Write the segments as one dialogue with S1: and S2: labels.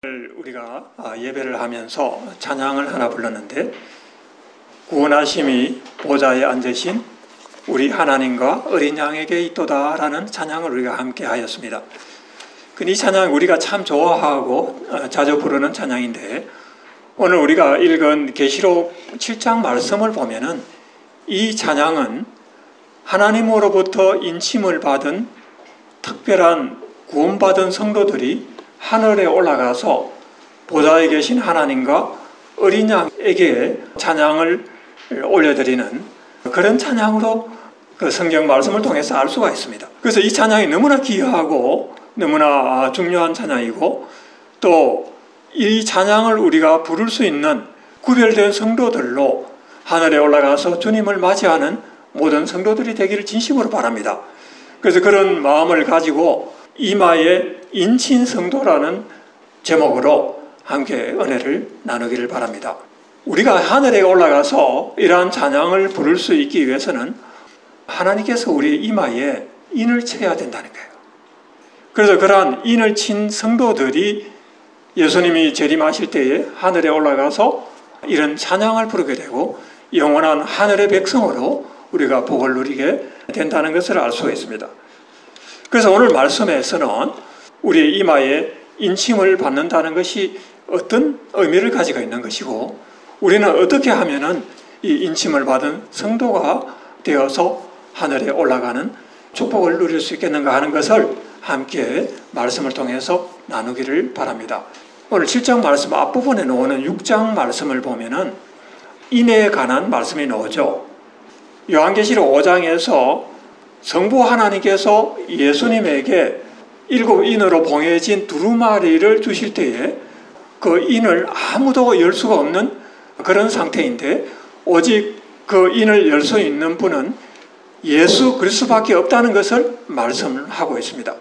S1: 우리가 예배를 하면서 찬양을 하나 불렀는데, 구원하심이 보좌에 앉으신 우리 하나님과 어린 양에게 있도다 라는 찬양을 우리가 함께 하였습니다. 이 찬양 우리가 참 좋아하고 자주 부르는 찬양인데, 오늘 우리가 읽은 계시록 7장 말씀을 보면은 이 찬양은 하나님으로부터 인침을 받은 특별한 구원받은 성도들이 하늘에 올라가서 보좌에 계신 하나님과 어린 양에게 찬양을 올려드리는 그런 찬양으로 그 성경 말씀을 통해서 알 수가 있습니다. 그래서 이 찬양이 너무나 귀하고 너무나 중요한 찬양이고, 또 이 찬양을 우리가 부를 수 있는 구별된 성도들로 하늘에 올라가서 주님을 맞이하는 모든 성도들이 되기를 진심으로 바랍니다. 그래서 그런 마음을 가지고 이마에 인친 성도라는 제목으로 함께 은혜를 나누기를 바랍니다. 우리가 하늘에 올라가서 이러한 찬양을 부를 수 있기 위해서는 하나님께서 우리 이마에 인을 쳐야 된다는 거예요. 그래서 그러한 인을 친 성도들이 예수님이 재림하실 때에 하늘에 올라가서 이런 찬양을 부르게 되고 영원한 하늘의 백성으로 우리가 복을 누리게 된다는 것을 알 수가 있습니다. 그래서 오늘 말씀에서는 우리의 이마에 인침을 받는다는 것이 어떤 의미를 가지고 있는 것이고, 우리는 어떻게 하면은 이 인침을 받은 성도가 되어서 하늘에 올라가는 축복을 누릴 수 있겠는가 하는 것을 함께 말씀을 통해서 나누기를 바랍니다. 오늘 7장 말씀 앞부분에 나오는 6장 말씀을 보면은 인에 관한 말씀이 나오죠. 요한계시록 5장에서 성부 하나님께서 예수님에게 7 인으로 봉해진 두루마리를 주실 때에 그 인을 아무도 열 수가 없는 그런 상태인데, 오직 그 인을 열 수 있는 분은 예수 그리스도밖에 없다는 것을 말씀하고 있습니다.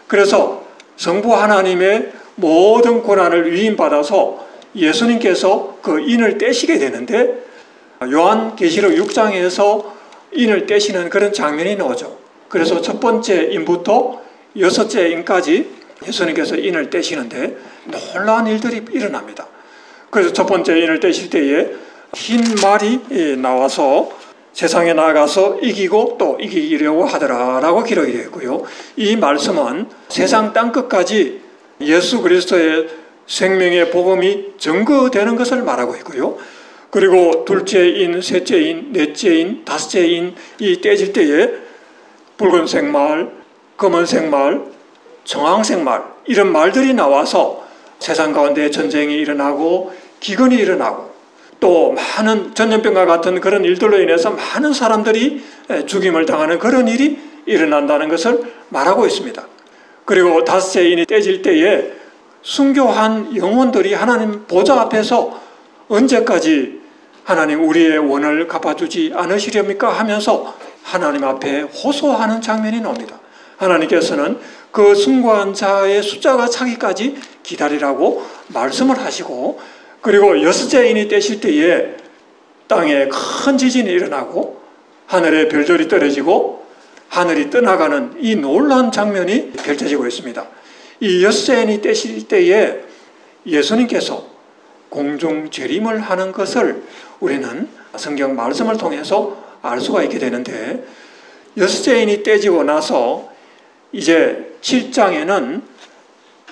S1: 그래서 성부 하나님의 모든 고난을 위임받아서 예수님께서 그 인을 떼시게 되는데, 요한계시록 6장에서 인을 떼시는 그런 장면이 나오죠. 그래서 첫 번째 인부터 6째 인까지 예수님께서 인을 떼시는데 놀라운 일들이 일어납니다. 그래서 첫 번째 인을 떼실 때에 흰 말이 나와서 세상에 나가서 이기고 또 이기려고 하더라라고 기록이 되어 있고요. 이 말씀은 세상 땅끝까지 예수 그리스도의 생명의 복음이 증거되는 것을 말하고 있고요. 그리고 둘째 인, 셋째 인, 넷째 인, 다섯째 인이 떼질 때에 붉은색 말, 검은색 말, 정황색 말, 이런 말들이 나와서 세상 가운데 전쟁이 일어나고 기근이 일어나고 또 많은 전염병과 같은 그런 일들로 인해서 많은 사람들이 죽임을 당하는 그런 일이 일어난다는 것을 말하고 있습니다. 그리고 다섯째 인이 떼질 때에 순교한 영혼들이 하나님 보좌 앞에서 언제까지 하나님 우리의 원을 갚아주지 않으시렵니까 하면서 하나님 앞에 호소하는 장면이 나옵니다. 하나님께서는 그 순교한 자의 숫자가 차기까지 기다리라고 말씀을 하시고, 그리고 6째 인이 떼실 때에 땅에 큰 지진이 일어나고 하늘에 별들이 떨어지고 하늘이 떠나가는 이 놀라운 장면이 펼쳐지고 있습니다. 이 6째 인이 떼실 때에 예수님께서 공중 재림을 하는 것을 우리는 성경 말씀을 통해서 알 수가 있게 되는데, 6째 인이 떼지고 나서 이제 7장에는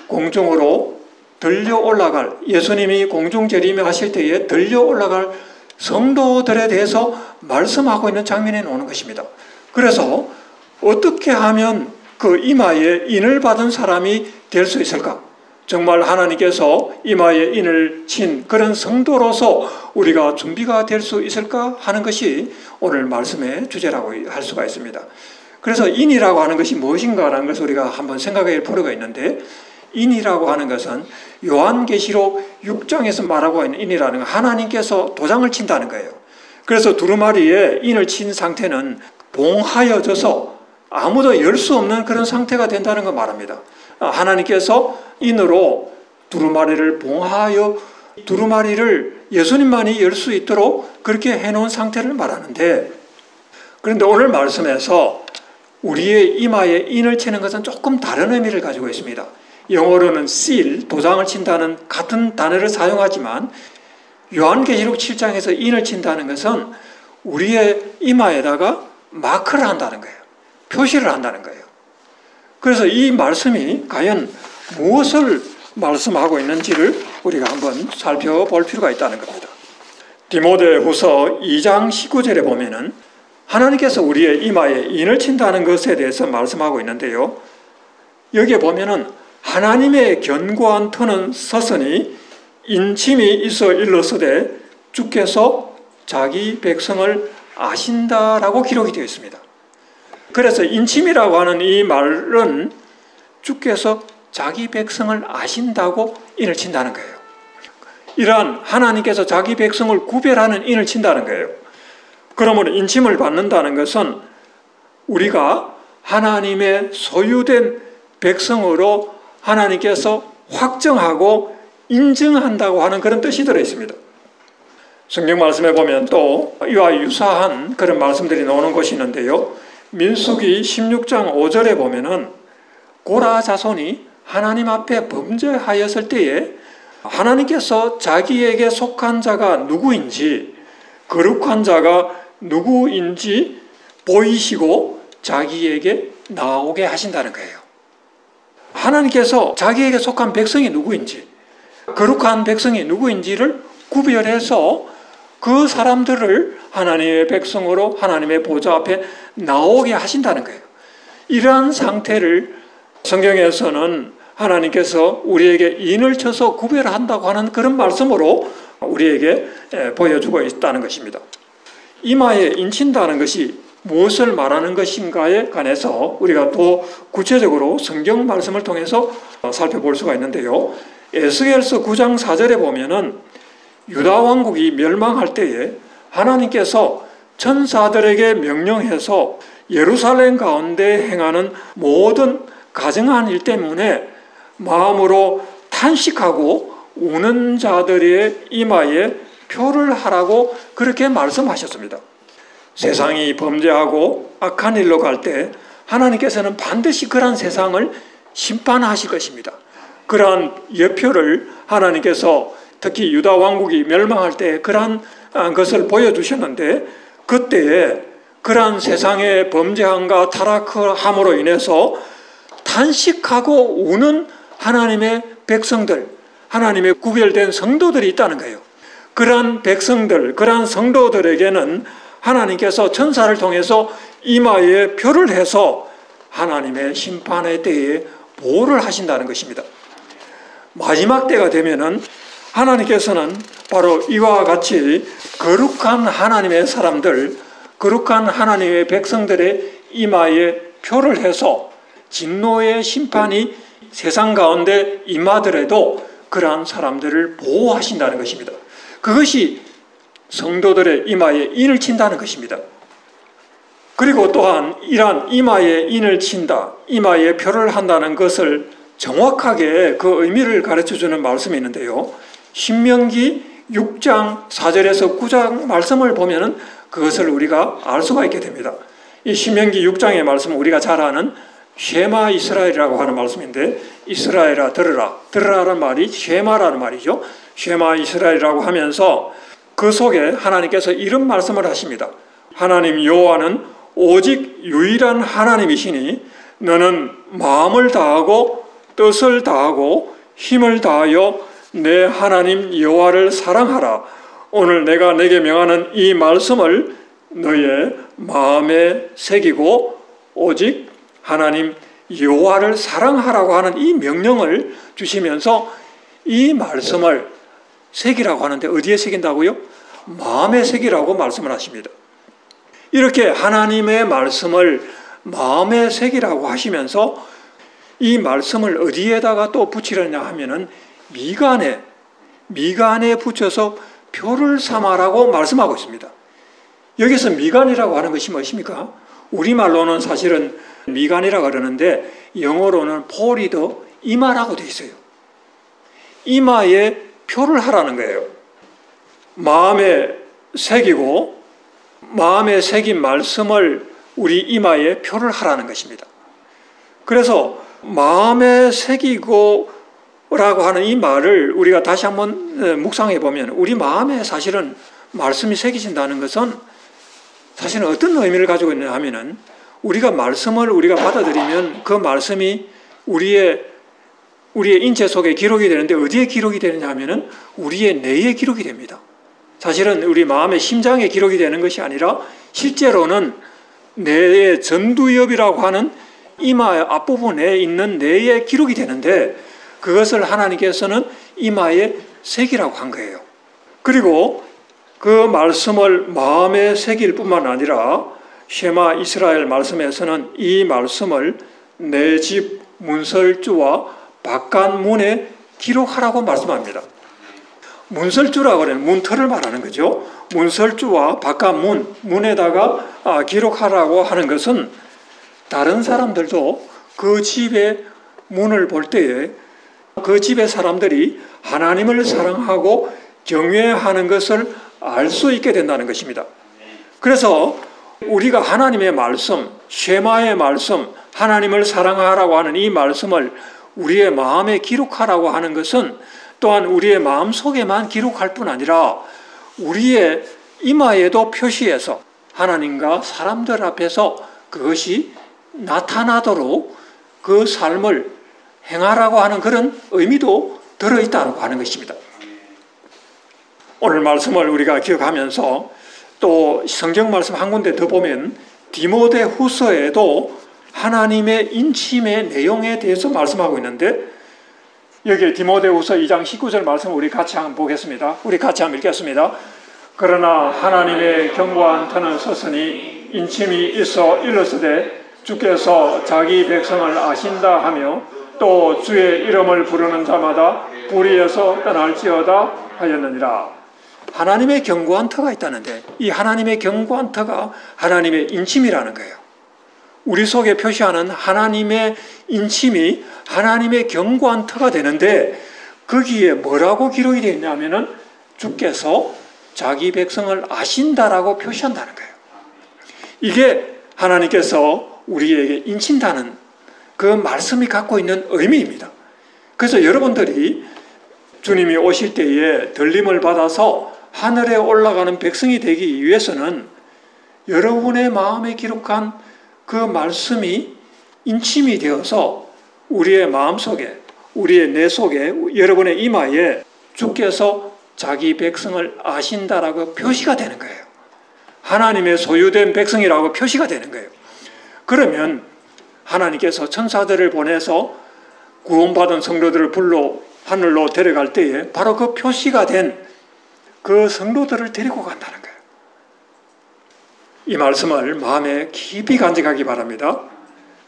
S1: 공중으로 들려 올라갈, 예수님이 공중 재림을 하실 때에 들려 올라갈 성도들에 대해서 말씀하고 있는 장면이 나오는 것입니다. 그래서 어떻게 하면 그 이마에 인을 받은 사람이 될 수 있을까? 정말 하나님께서 이마에 인을 친 그런 성도로서 우리가 준비가 될 수 있을까 하는 것이 오늘 말씀의 주제라고 할 수가 있습니다. 그래서 인이라고 하는 것이 무엇인가라는 것을 우리가 한번 생각해 볼 필요가 있는데, 인이라고 하는 것은 요한계시록 6장에서 말하고 있는 인이라는 건 하나님께서 도장을 친다는 거예요. 그래서 두루마리에 인을 친 상태는 봉하여져서 아무도 열 수 없는 그런 상태가 된다는 걸 말합니다. 하나님께서 인으로 두루마리를 봉하여 두루마리를 예수님만이 열 수 있도록 그렇게 해놓은 상태를 말하는데, 그런데 오늘 말씀에서 우리의 이마에 인을 치는 것은 조금 다른 의미를 가지고 있습니다. 영어로는 seal, 도장을 친다는 같은 단어를 사용하지만 요한계시록 7장에서 인을 친다는 것은 우리의 이마에다가 마크를 한다는 거예요. 표시를 한다는 거예요. 그래서 이 말씀이 과연 무엇을 말씀하고 있는지를 우리가 한번 살펴볼 필요가 있다는 겁니다. 디모데후서 2장 19절에 보면은 하나님께서 우리의 이마에 인을 친다는 것에 대해서 말씀하고 있는데요. 여기에 보면은 하나님의 견고한 터는 섰으니 인침이 있어 일렀으되 주께서 자기 백성을 아신다라고 기록이 되어 있습니다. 그래서 인침이라고 하는 이 말은 주께서 자기 백성을 아신다고 인을 친다는 거예요. 이러한 하나님께서 자기 백성을 구별하는 인을 친다는 거예요. 그러므로 인침을 받는다는 것은 우리가 하나님의 소유된 백성으로 하나님께서 확정하고 인정한다고 하는 그런 뜻이 들어있습니다. 성경 말씀에 보면 또 이와 유사한 그런 말씀들이 나오는 곳이 있는데요. 민수기 16장 5절에 보면은 고라 자손이 하나님 앞에 범죄하였을 때에 하나님께서 자기에게 속한 자가 누구인지, 거룩한 자가 누구인지 보이시고 자기에게 나오게 하신다는 거예요. 하나님께서 자기에게 속한 백성이 누구인지, 거룩한 백성이 누구인지를 구별해서 그 사람들을 하나님의 백성으로 하나님의 보좌 앞에 나오게 하신다는 거예요. 이러한 상태를 성경에서는 하나님께서 우리에게 인을 쳐서 구별한다고 하는 그런 말씀으로 우리에게 보여주고 있다는 것입니다. 이마에 인친다는 것이 무엇을 말하는 것인가에 관해서 우리가 또 구체적으로 성경 말씀을 통해서 살펴볼 수가 있는데요. 에스겔서 9장 4절에 보면은 유다 왕국이 멸망할 때에 하나님께서 천사들에게 명령해서 예루살렘 가운데 행하는 모든 가증한 일 때문에 마음으로 탄식하고 우는 자들의 이마에 표를 하라고 그렇게 말씀하셨습니다. 세상이 범죄하고 악한 일로 갈 때 하나님께서는 반드시 그러한 세상을 심판하실 것입니다. 그러한 예표를 하나님께서 특히 유다 왕국이 멸망할 때 그러한 것을 보여주셨는데, 그때에 그러한 세상의 범죄함과 타락함으로 인해서 탄식하고 우는 하나님의 백성들, 하나님의 구별된 성도들이 있다는 거예요. 그러한 백성들, 그러한 성도들에게는 하나님께서 천사를 통해서 이마에 표를 해서 하나님의 심판의 때에 보호를 하신다는 것입니다. 마지막 때가 되면은 하나님께서는 바로 이와 같이 거룩한 하나님의 사람들, 거룩한 하나님의 백성들의 이마에 표를 해서 진노의 심판이 세상 가운데 임하더라도 그러한 사람들을 보호하신다는 것입니다. 그것이 성도들의 이마에 인을 친다는 것입니다. 그리고 또한 이러한 이마에 인을 친다, 이마에 표를 한다는 것을 정확하게 그 의미를 가르쳐주는 말씀이 있는데요. 신명기 6장 4절에서 9장 말씀을 보면은 그것을 우리가 알 수가 있게 됩니다. 이 신명기 6장의 말씀은 우리가 잘 아는 쉐마 이스라엘이라고 하는 말씀인데, 이스라엘아 들으라, 들으라는 말이 쉐마라는 말이죠. 쉐마 이스라엘이라고 하면서 그 속에 하나님께서 이런 말씀을 하십니다. 하나님 여호와는 오직 유일한 하나님이시니 너는 마음을 다하고 뜻을 다하고 힘을 다하여 내 하나님 여호와를 사랑하라. 오늘 내가 내게 명하는 이 말씀을 너의 마음에 새기고 오직 하나님 여호와를 사랑하라고 하는 이 명령을 주시면서 이 말씀을 새기라고 하는데 어디에 새긴다고요? 마음에 새기라고 말씀을 하십니다. 이렇게 하나님의 말씀을 마음에 새기라고 하시면서 이 말씀을 어디에다가 또 붙이려냐 하면은 미간에 붙여서 표를 삼아라고 말씀하고 있습니다. 여기서 미간이라고 하는 것이 무엇입니까? 우리말로는 사실은 미간이라고 그러는데 영어로는 포리더 이마라고 되어 있어요. 이마에 표를 하라는 거예요. 마음에 새기고 마음에 새긴 말씀을 우리 이마에 표를 하라는 것입니다. 그래서 마음에 새기고 라고 하는 이 말을 우리가 다시 한번 묵상해 보면 우리 마음에 사실은 말씀이 새기진다는 것은 사실은 어떤 의미를 가지고 있느냐 하면은 우리가 말씀을 우리가 받아들이면 그 말씀이 우리의 인체 속에 기록이 되는데 어디에 기록이 되느냐 하면은 우리의 뇌에 기록이 됩니다. 사실은 우리 마음의 심장에 기록이 되는 것이 아니라 실제로는 뇌의 전두엽이라고 하는 이마 앞부분에 있는 뇌에 기록이 되는데 그것을 하나님께서는 이마에 새기라고 한 거예요. 그리고 그 말씀을 마음에 새길 뿐만 아니라 쉐마 이스라엘 말씀에서는 이 말씀을 내 집 문설주와 바깥문에 기록하라고 말씀합니다. 문설주라고 하는 문틀을 말하는 거죠. 문설주와 바깥문, 문에다가 기록하라고 하는 것은 다른 사람들도 그 집의 문을 볼 때에 그 집의 사람들이 하나님을 사랑하고 경외하는 것을 알 수 있게 된다는 것입니다. 그래서 우리가 하나님의 말씀, 쉐마의 말씀, 하나님을 사랑하라고 하는 이 말씀을 우리의 마음에 기록하라고 하는 것은 또한 우리의 마음속에만 기록할 뿐 아니라 우리의 이마에도 표시해서 하나님과 사람들 앞에서 그것이 나타나도록 그 삶을 행하라고 하는 그런 의미도 들어있다고 하는 것입니다. 오늘 말씀을 우리가 기억하면서 또 성경 말씀 한 군데 더 보면 디모데 후서에도 하나님의 인침의 내용에 대해서 말씀하고 있는데 여기 디모데 후서 2장 19절 말씀 우리 같이 한번 보겠습니다. 우리 같이 한번 읽겠습니다. 그러나 하나님의 견고한 터는 섰으니 인침이 있어 일렀으되 주께서 자기 백성을 아신다 하며 또 주의 이름을 부르는 자마다 불의에서 떠날지어다 하였느니라. 하나님의 견고한 터가 있다는데 이 하나님의 견고한 터가 하나님의 인침이라는 거예요. 우리 속에 표시하는 하나님의 인침이 하나님의 견고한 터가 되는데 거기에 뭐라고 기록이 되어 있냐면은 주께서 자기 백성을 아신다라고 표시한다는 거예요. 이게 하나님께서 우리에게 인친다는 그 말씀이 갖고 있는 의미입니다. 그래서 여러분들이 주님이 오실 때에 들림을 받아서 하늘에 올라가는 백성이 되기 위해서는 여러분의 마음에 기록한 그 말씀이 인침이 되어서 우리의 마음속에, 우리의 뇌 속에, 여러분의 이마에 주께서 자기 백성을 아신다라고 표시가 되는 거예요. 하나님의 소유된 백성이라고 표시가 되는 거예요. 그러면 하나님께서 천사들을 보내서 구원받은 성도들을 불러 하늘로 데려갈 때에 바로 그 표시가 된 그 성도들을 데리고 간다는 거예요. 이 말씀을 마음에 깊이 간직하기 바랍니다.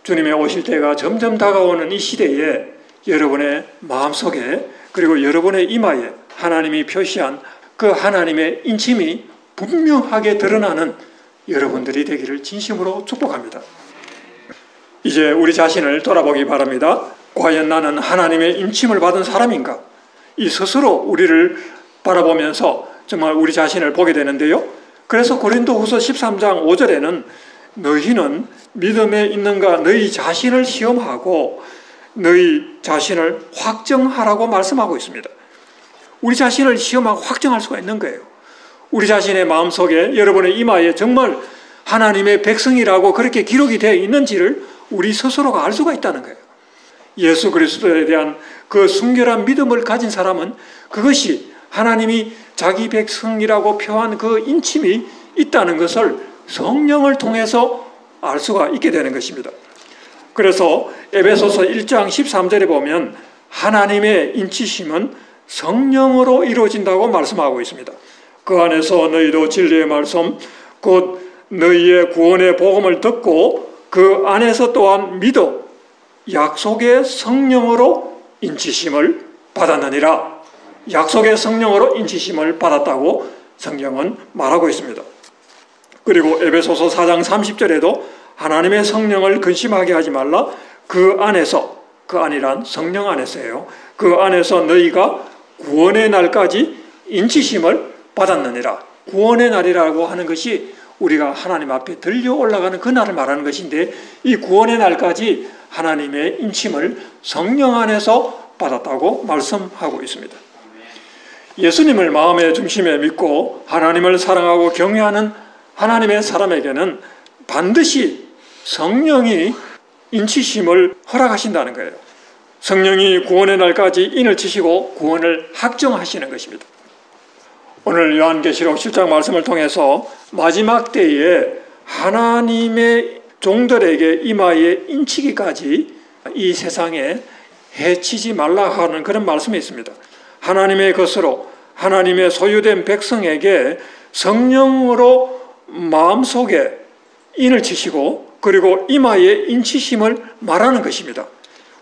S1: 주님의 오실 때가 점점 다가오는 이 시대에 여러분의 마음속에 그리고 여러분의 이마에 하나님이 표시한 그 하나님의 인침이 분명하게 드러나는 여러분들이 되기를 진심으로 축복합니다. 이제 우리 자신을 돌아보기 바랍니다. 과연 나는 하나님의 인침을 받은 사람인가? 이 스스로 우리를 바라보면서 정말 우리 자신을 보게 되는데요. 그래서 고린도후서 13장 5절에는 너희는 믿음에 있는가 너희 자신을 시험하고 너희 자신을 확정하라고 말씀하고 있습니다. 우리 자신을 시험하고 확정할 수가 있는 거예요. 우리 자신의 마음속에 여러분의 이마에 정말 하나님의 백성이라고 그렇게 기록이 되어 있는지를 우리 스스로가 알 수가 있다는 거예요. 예수 그리스도에 대한 그 순결한 믿음을 가진 사람은 그것이 하나님이 자기 백성이라고 표한 그 인침이 있다는 것을 성령을 통해서 알 수가 있게 되는 것입니다. 그래서 에베소서 1장 13절에 보면 하나님의 인치심은 성령으로 이루어진다고 말씀하고 있습니다. 그 안에서 너희도 진리의 말씀 곧 너희의 구원의 복음을 듣고 그 안에서 또한 믿어 약속의 성령으로 인치심을 받았느니라. 약속의 성령으로 인치심을 받았다고 성경은 말하고 있습니다. 그리고 에베소서 4장 30절에도 하나님의 성령을 근심하게 하지 말라. 그 안에서, 그 안이란 성령 안에서예요. 그 안에서 너희가 구원의 날까지 인치심을 받았느니라. 구원의 날이라고 하는 것이 우리가 하나님 앞에 들려 올라가는 그날을 말하는 것인데, 이 구원의 날까지 하나님의 인침을 성령 안에서 받았다고 말씀하고 있습니다. 예수님을 마음의 중심에 믿고 하나님을 사랑하고 경외하는 하나님의 사람에게는 반드시 성령이 인치심을 허락하신다는 거예요. 성령이 구원의 날까지 인을 치시고 구원을 확정하시는 것입니다. 오늘 요한계시록 7장 말씀을 통해서 마지막 때에 하나님의 종들에게 이마에 인치기까지 이 세상에 해치지 말라 하는 그런 말씀이 있습니다. 하나님의 것으로 하나님의 소유된 백성에게 성령으로 마음속에 인을 치시고 그리고 이마에 인치심을 말하는 것입니다.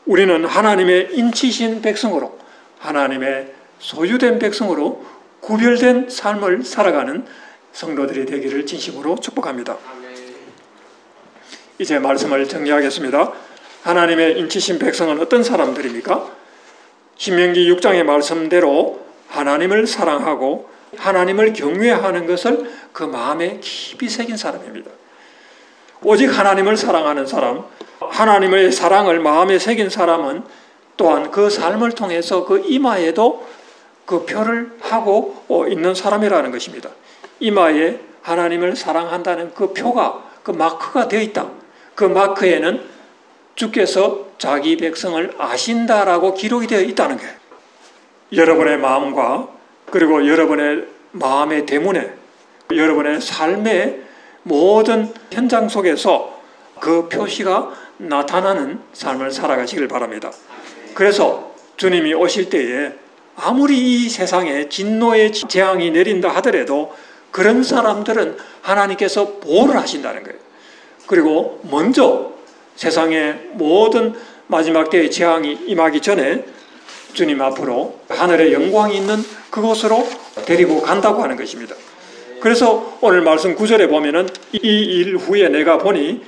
S1: 우리는 하나님의 인치신 백성으로, 하나님의 소유된 백성으로 구별된 삶을 살아가는 성도들이 되기를 진심으로 축복합니다. 이제 말씀을 정리하겠습니다. 하나님의 인치신 백성은 어떤 사람들입니까? 신명기 6장의 말씀대로 하나님을 사랑하고 하나님을 경외하는 것을 그 마음에 깊이 새긴 사람입니다. 오직 하나님을 사랑하는 사람, 하나님의 사랑을 마음에 새긴 사람은 또한 그 삶을 통해서 그 이마에도 그 표를 하고 있는 사람이라는 것입니다. 이마에 하나님을 사랑한다는 그 표가, 그 마크가 되어 있다. 그 마크에는 주께서 자기 백성을 아신다라고 기록이 되어 있다는 거예요. 여러분의 마음과 그리고 여러분의 마음의 대문에, 여러분의 삶의 모든 현장 속에서 그 표시가 나타나는 삶을 살아가시길 바랍니다. 그래서 주님이 오실 때에 아무리 이 세상에 진노의 재앙이 내린다 하더라도 그런 사람들은 하나님께서 보호를 하신다는 거예요. 그리고 먼저 세상의 모든 마지막 때의 재앙이 임하기 전에 주님 앞으로 하늘의 영광이 있는 그곳으로 데리고 간다고 하는 것입니다. 그래서 오늘 말씀 9절에 보면은 이 일 후에 내가 보니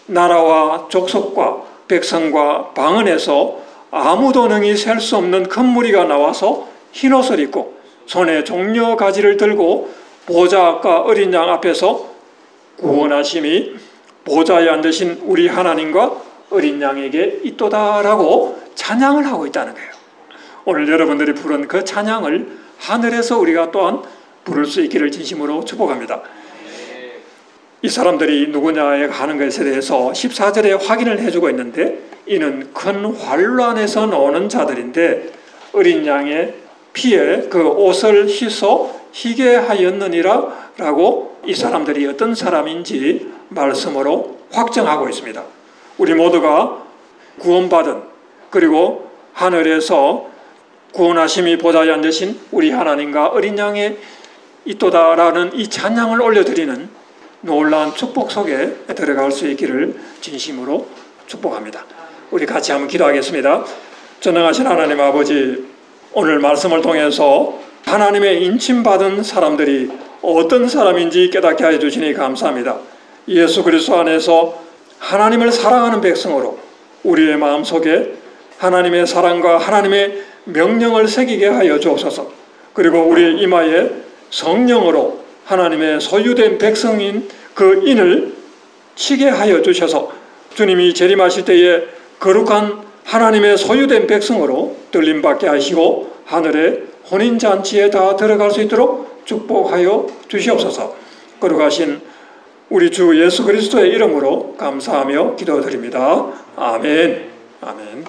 S1: 나라와 족속과 백성과 방언에서 아무도 능히 셀 수 없는 큰 무리가 나와서 흰옷을 입고 손에 종려 가지를 들고 보좌과 어린 양 앞에서 구원하심이 보좌에 앉으신 우리 하나님과 어린 양에게 있도다라고 찬양을 하고 있다는 거예요. 오늘 여러분들이 부른 그 찬양을 하늘에서 우리가 또한 부를 수 있기를 진심으로 축복합니다. 이 사람들이 누구냐에 하는 것에 대해서 14절에 확인을 해주고 있는데, 이는 큰 환란에서 나오는 자들인데 어린 양의 피에 그 옷을 씻어 희게 하였느니라 라고 이 사람들이 어떤 사람인지 말씀으로 확정하고 있습니다. 우리 모두가 구원받은, 그리고 하늘에서 구원하심이 보좌에 앉으신 우리 하나님과 어린 양의 있도다라는 이 찬양을 올려드리는 놀라운 축복 속에 들어갈 수 있기를 진심으로 축복합니다. 우리 같이 한번 기도하겠습니다. 전능하신 하나님 아버지, 오늘 말씀을 통해서 하나님의 인침받은 사람들이 어떤 사람인지 깨닫게 하여 주시니 감사합니다. 예수 그리스도 안에서 하나님을 사랑하는 백성으로 우리의 마음속에 하나님의 사랑과 하나님의 명령을 새기게 하여 주옵소서. 그리고 우리의 이마에 성령으로 하나님의 소유된 백성인 그 인을 치게 하여 주셔서 주님이 재림하실 때에 거룩한 하나님의 소유된 백성으로 들림받게 하시고 하늘의 혼인잔치에 다 들어갈 수 있도록 축복하여 주시옵소서. 거룩하신 우리 주 예수 그리스도의 이름으로 감사하며 기도드립니다. 아멘. 아멘.